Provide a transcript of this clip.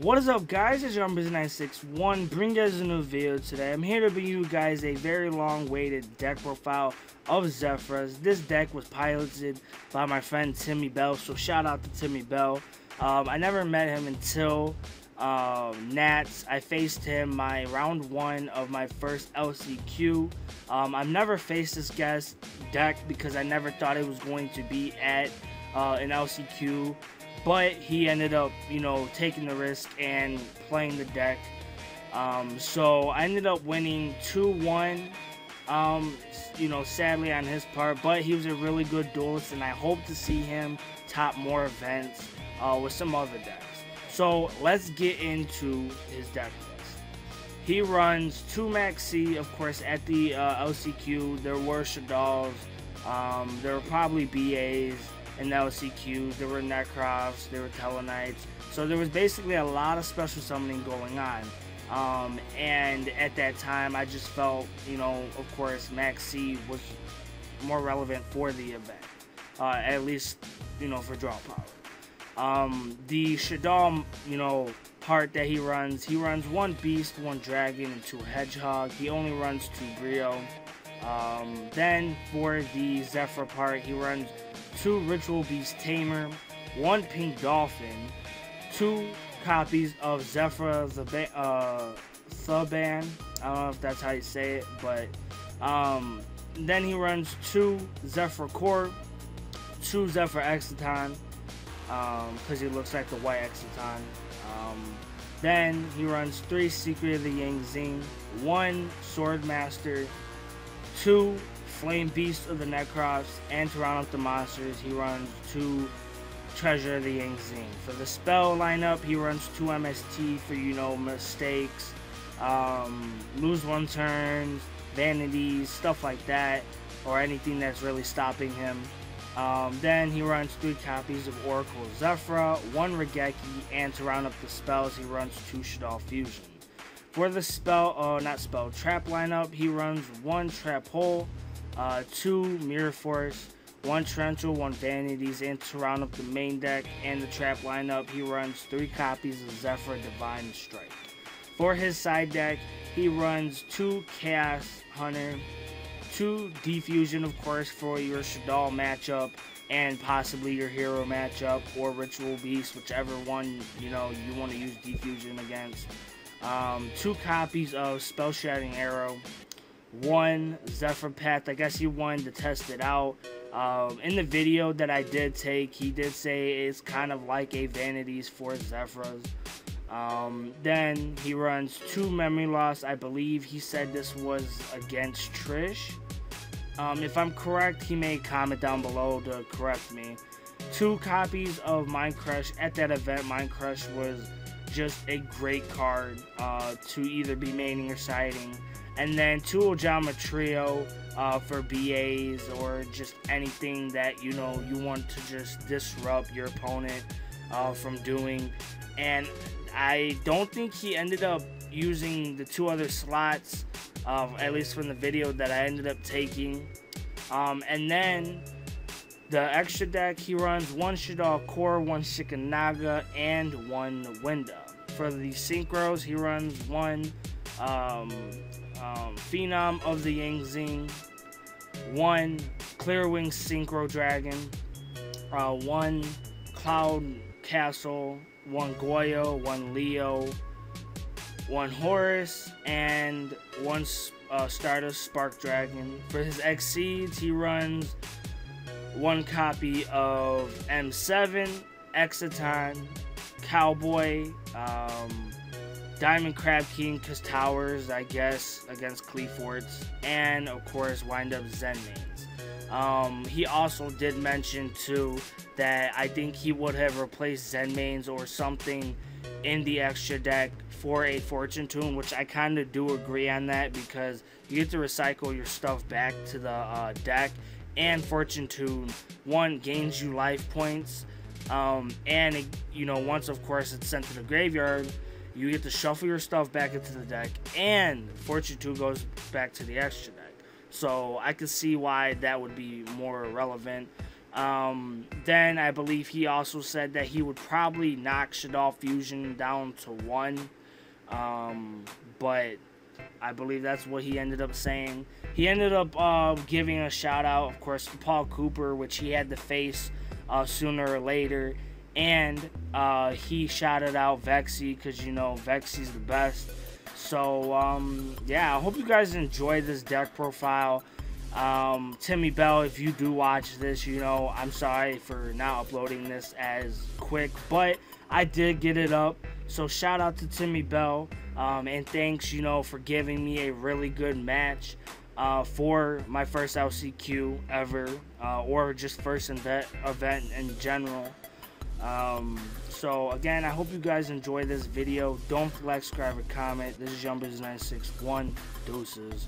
What is up, guys? It's Jumpers961 bringing you guys a new video today. I'm here to bring you guys a very long-awaited deck profile of Zefra's. This deck was piloted by my friend Timmy Bell, so shout out to Timmy Bell. I never met him until Nats. I faced him my round 1 of my first LCQ. I've never faced this guy's deck because I never thought it was going to be at an LCQ. But he ended up, taking the risk and playing the deck. So I ended up winning 2-1, sadly on his part. But he was a really good duelist, and I hope to see him top more events with some other decks. So let's get into his deck list. He runs 2 Max C, of course, at the LCQ. There were Shaddolls, there were probably BAs. In the LCQ, there were Necrofs, there were Telenites, so there was basically a lot of special summoning going on. And at that time, I just felt, of course, Max C was more relevant for the event, at least, for draw power. The Shaddol, part that he runs 1 Beast, 1 Dragon, and 2 Hedgehog. He only runs 2 Brio. Then for the Zefra part, he runs 2 Ritual Beast Tamer, 1 Pink Dolphin, 2 copies of Zefra Thuban. I don't know if that's how you say it, but then he runs 2 Zefra Core, 2 Zefra Exciton, because he looks like the white Exciton. Then he runs 3 Secret of the Yang Zing, 1 Swordmaster, 2 Flame Beast of the Necrofs, and to round up the monsters, he runs 2 Treasure of the Yang Zing. For the spell lineup, he runs 2 MST for, mistakes, lose 1 turns, vanities, stuff like that, or anything that's really stopping him. Then he runs 3 copies of Oracle Zefra, 1 Regeki, and to round up the spells, he runs 2 Shaddol Fusion. For the trap lineup, he runs 1 Trap Hole, 2 Mirror Force, 1 Torrential, 1 Vanities, and to round up the main deck and the trap lineup, he runs 3 copies of Zefra Divine Strike. For his side deck, he runs 2 Chaos Hunter, 2 Diffusion, of course, for your Shaddol matchup and possibly your hero matchup, or Ritual Beast, whichever one you want to use Diffusion against. 2 copies of Spell Shattering Arrow, 1 Zefra Path. I guess he wanted to test it out. In the video that I did take, he did say it's kind of like a Vanities for Zefras. Then he runs 2 Memory Loss. I believe he said this was against Trish. If I'm correct, he may comment down below to correct me. 2 copies of Mind Crush. At that event, Mind Crush was just a great card to either be maining or siding. And then 2 Ojama Trio for BAs or just anything that you want to just disrupt your opponent from doing. And I don't think he ended up using the 2 other slots, at least from the video that I ended up taking. And then the extra deck, he runs 1 Shaddol Core, 1 Shikanaga, and 1 Winda. For the synchros, he runs 1 Phenom of the Yang Zing, 1 Clearwing Synchro Dragon, 1 Cloud Castle, 1 Goyo, 1 Leo, 1 Horus, and 1 Stardust Spark Dragon. For his Exceeds, he runs 1 copy of M7, Exciton, Cowboy, Diamond Crab King, because Towers, I guess, against Cleaforts, and of course, wind up Zen Mains. He also did mention too that I think he would have replaced Zen Mains or something in the extra deck for a Fortune Tune, which I kind of do agree on that, because you get to recycle your stuff back to the deck, and Fortune Tune, 1, gains you life points, and it, once of course it's sent to the graveyard, you get to shuffle your stuff back into the deck, and Fortune 2 goes back to the extra deck. So I could see why that would be more relevant. Then I believe he also said that he would probably knock Shaddoll Fusion down to 1. But I believe that's what he ended up saying. He ended up giving a shout out, of course, to Paul Cooper, which he had to face sooner or later. And he shouted out Vexy because, you know, Vexy's the best. So, yeah, I hope you guys enjoyed this deck profile. Timmy Bell, if you do watch this, you know, I'm sorry for not uploading this as quick, but I did get it up. So shout out to Timmy Bell, and thanks, you know, for giving me a really good match for my first LCQ ever, or just first event in general. So again, I hope you guys enjoy this video. Don't forget to like, subscribe, and comment. This is Yumbers961. Deuces.